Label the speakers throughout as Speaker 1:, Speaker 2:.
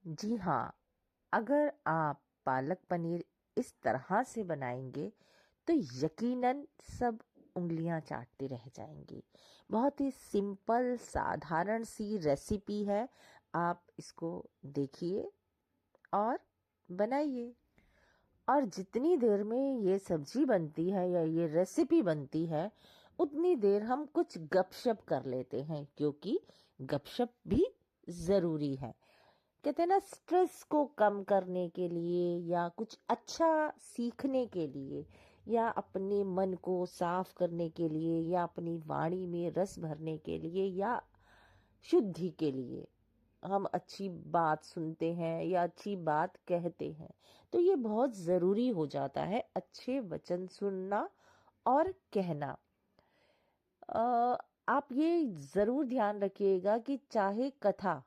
Speaker 1: जी हाँ, अगर आप पालक पनीर इस तरह से बनाएंगे तो यकीनन सब उंगलियां चाटते रह जाएंगी। बहुत ही सिंपल साधारण सी रेसिपी है। आप इसको देखिए और बनाइए। और जितनी देर में ये सब्जी बनती है या ये रेसिपी बनती है, उतनी देर हम कुछ गपशप कर लेते हैं, क्योंकि गपशप भी ज़रूरी है। कहते हैं ना, स्ट्रेस को कम करने के लिए या कुछ अच्छा सीखने के लिए या अपने मन को साफ करने के लिए या अपनी वाणी में रस भरने के लिए या शुद्धि के लिए हम अच्छी बात सुनते हैं या अच्छी बात कहते हैं, तो ये बहुत ज़रूरी हो जाता है अच्छे वचन सुनना और कहना। आप ये ज़रूर ध्यान रखिएगा कि चाहे कथा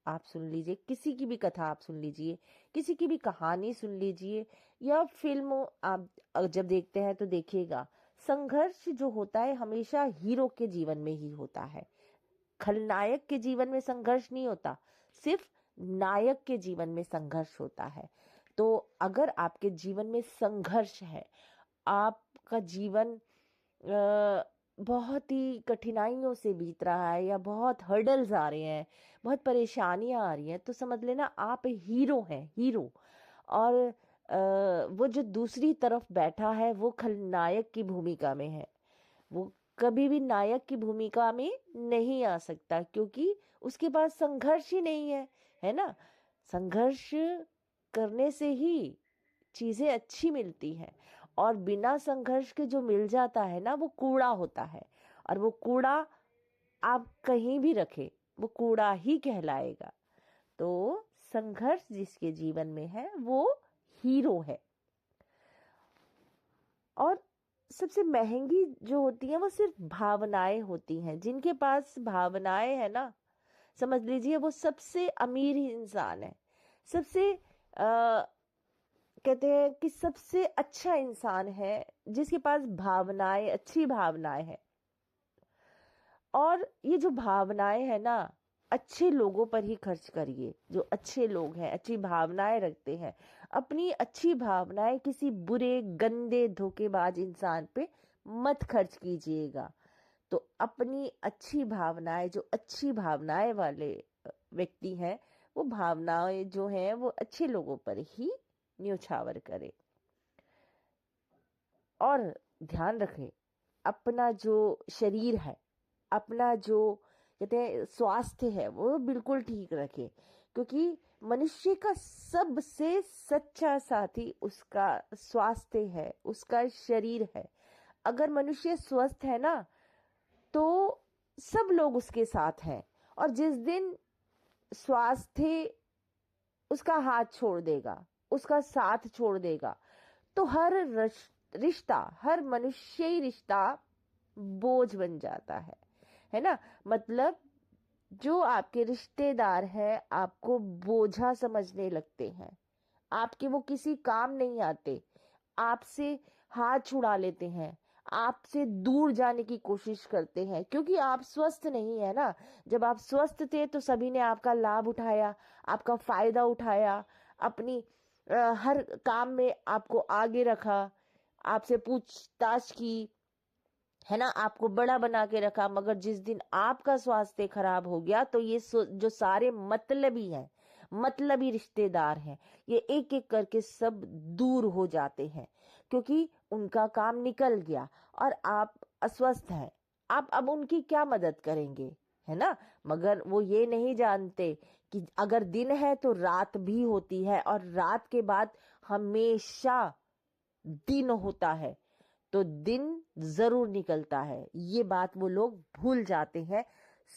Speaker 1: आप सुन लीजिए, किसी की भी कथा आप सुन लीजिए, किसी की भी कहानी सुन लीजिए, या फिल्म आप जब देखते हैं तो देखिएगा, संघर्ष जो होता है हमेशा हीरो के जीवन में ही होता है। खलनायक के जीवन में संघर्ष नहीं होता, सिर्फ नायक के जीवन में संघर्ष होता है। तो अगर आपके जीवन में संघर्ष है, आपका जीवन बहुत ही कठिनाइयों से बीत रहा है या बहुत हर्डल्स आ रहे हैं, बहुत परेशानियां आ रही हैं, तो समझ लेना आप हीरो हैं, हीरो। और वो जो दूसरी तरफ बैठा है वो खलनायक की भूमिका में है। वो कभी भी नायक की भूमिका में नहीं आ सकता, क्योंकि उसके पास संघर्ष ही नहीं है ना। संघर्ष करने से ही चीजें अच्छी मिलती हैं, और बिना संघर्ष के जो मिल जाता है ना, वो कूड़ा होता है। और वो कूड़ा आप कहीं भी रखे, वो कूड़ा ही कहलाएगा। तो संघर्ष जिसके जीवन में है वो हीरो है। और सबसे महंगी जो होती है वो सिर्फ भावनाएं होती हैं। जिनके पास भावनाएं है ना, समझ लीजिए वो सबसे अमीर ही इंसान है। सबसे कहते हैं कि सबसे अच्छा इंसान है जिसके पास भावनाएं, अच्छी भावनाएं हैं। और ये जो भावनाएं है ना, अच्छे लोगों पर ही खर्च करिए। जो अच्छे लोग हैं, अच्छी भावनाएं रखते हैं, अपनी अच्छी भावनाएं किसी बुरे, गंदे, धोखेबाज इंसान पे मत खर्च कीजिएगा। तो अपनी अच्छी भावनाएं, जो अच्छी भावनाएं वाले व्यक्ति हैं, वो भावनाएं जो हैं वो अच्छे लोगों पर ही न्योछावर करें। और ध्यान रखें, अपना जो शरीर है, अपना जो कहते हैं स्वास्थ्य है, वो बिल्कुल ठीक रखें। क्योंकि मनुष्य का सबसे सच्चा साथी उसका स्वास्थ्य है, उसका शरीर है। अगर मनुष्य स्वस्थ है ना, तो सब लोग उसके साथ हैं। और जिस दिन स्वास्थ्य उसका हाथ छोड़ देगा, उसका साथ छोड़ देगा, तो हर रिश्ता, हर मनुष्य रिश्ता बोझ बन जाता है ना। मतलब जो आपके रिश्तेदार हैं आपको बोझा समझने लगते हैं, आपके वो किसी काम नहीं आते, आपसे हाथ छुड़ा लेते हैं, आपसे दूर जाने की कोशिश करते हैं, क्योंकि आप स्वस्थ नहीं है ना। जब आप स्वस्थ थे तो सभी ने आपका लाभ उठाया, आपका फायदा उठाया, अपनी हर काम में आपको आगे रखा, आपसे पूछताछ की, है ना, आपको बड़ा बना के रखा। मगर जिस दिन आपका स्वास्थ्य खराब हो गया तो ये जो सारे मतलबी हैं, मतलबी रिश्तेदार हैं, ये एक एक करके सब दूर हो जाते हैं, क्योंकि उनका काम निकल गया और आप अस्वस्थ हैं। आप अब उनकी क्या मदद करेंगे, है ना। मगर वो ये नहीं जानते कि अगर दिन है तो रात भी होती है, और रात के बाद हमेशा दिन होता है। तो दिन जरूर निकलता है, ये बात वो लोग भूल जाते हैं।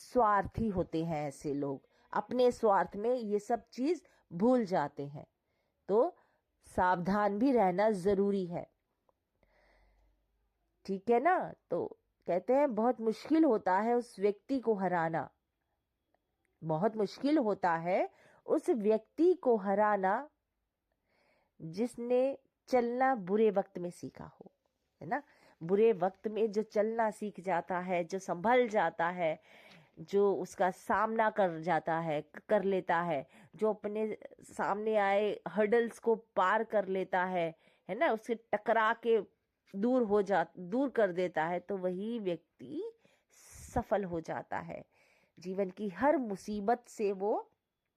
Speaker 1: स्वार्थी होते हैं ऐसे लोग, अपने स्वार्थ में ये सब चीज भूल जाते हैं। तो सावधान भी रहना जरूरी है, ठीक है ना। तो कहते हैं बहुत मुश्किल होता है उस व्यक्ति को हराना, बहुत मुश्किल होता है उस व्यक्ति को हराना जिसने चलना बुरे वक्त में सीखा हो, है ना। बुरे वक्त में जो चलना सीख जाता है, जो संभल जाता है, जो उसका सामना कर जाता है, कर लेता है, जो अपने सामने आए हर्डल्स को पार कर लेता है ना, उससे टकरा के दूर कर देता है, तो वही व्यक्ति सफल हो जाता है। जीवन की हर मुसीबत से वो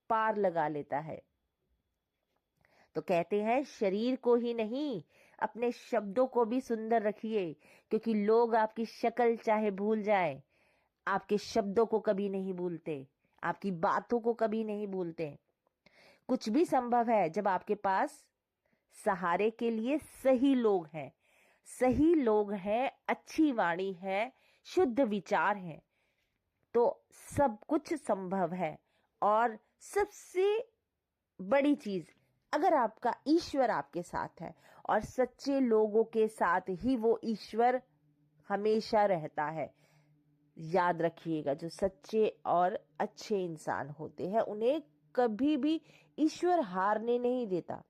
Speaker 1: पार लगा लेता है। तो कहते हैं शरीर को ही नहीं, अपने शब्दों को भी सुंदर रखिए, क्योंकि लोग आपकी शक्ल चाहे भूल जाए, आपके शब्दों को कभी नहीं भूलते, आपकी बातों को कभी नहीं भूलते। कुछ भी संभव है जब आपके पास सहारे के लिए सही लोग हैं, सही लोग हैं, अच्छी वाणी है, शुद्ध विचार है, तो सब कुछ संभव है। और सबसे बड़ी चीज, अगर आपका ईश्वर आपके साथ है, और सच्चे लोगों के साथ ही वो ईश्वर हमेशा रहता है। याद रखिएगा, जो सच्चे और अच्छे इंसान होते हैं उन्हें कभी भी ईश्वर हारने नहीं देता।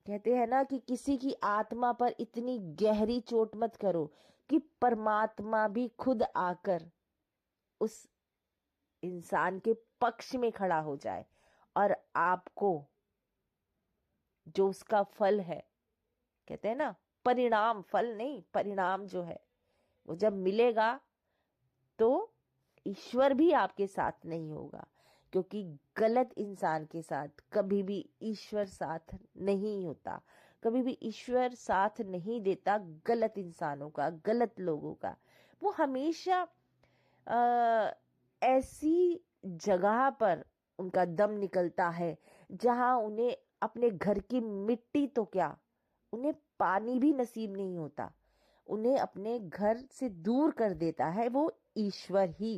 Speaker 1: कहते हैं ना कि किसी की आत्मा पर इतनी गहरी चोट मत करो कि परमात्मा भी खुद आकर उस इंसान के पक्ष में खड़ा हो जाए, और आपको जो उसका फल है, कहते हैं ना परिणाम, फल नहीं परिणाम जो है, वो जब मिलेगा तो ईश्वर भी आपके साथ नहीं होगा, क्योंकि गलत इंसान के साथ कभी भी ईश्वर साथ नहीं होता, कभी भी ईश्वर साथ नहीं देता गलत इंसानों का, गलत लोगों का। वो हमेशा ऐसी जगह पर उनका दम निकलता है जहां उन्हें अपने घर की मिट्टी तो क्या, उन्हें पानी भी नसीब नहीं होता। उन्हें अपने घर से दूर कर देता है वो ईश्वर ही।